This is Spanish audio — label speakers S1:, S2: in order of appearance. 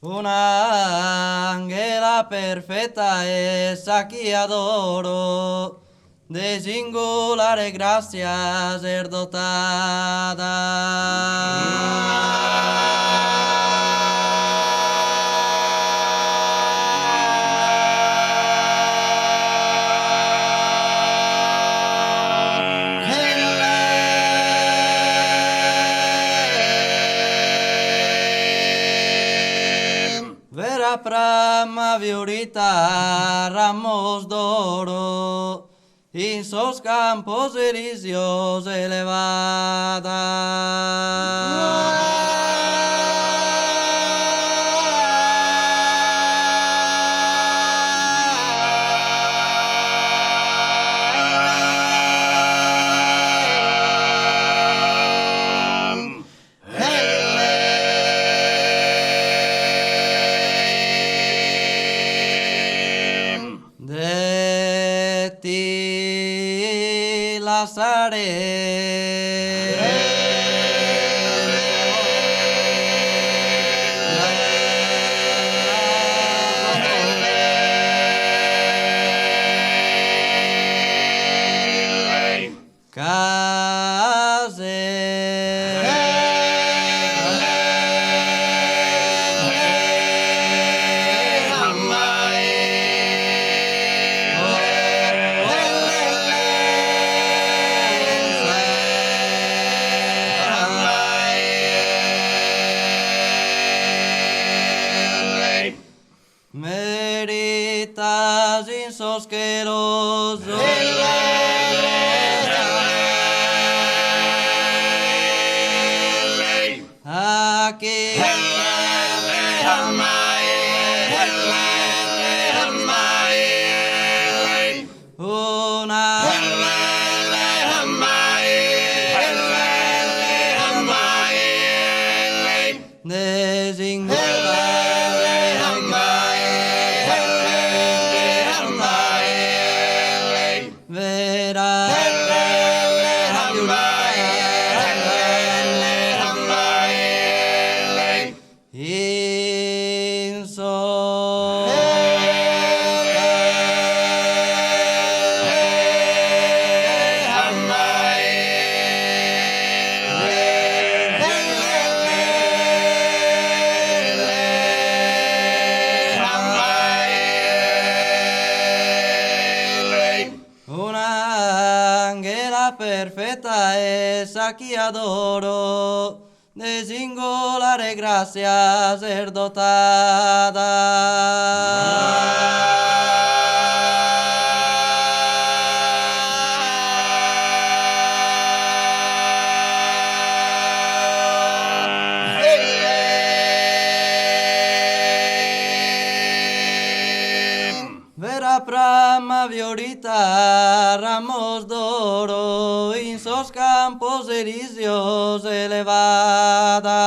S1: Una ángela perfecta esa que adoro, de singulares gracias ser Vera prama violita, ramos d'oro, y sos campos elíseos elevada. De ti las Meritas insosquerosos aquí una de Vera Una ángela perfecta esa que adoro, de singulares gracias ser Vera prama violita, ramos d'oro, en sos campos elíseos elevada.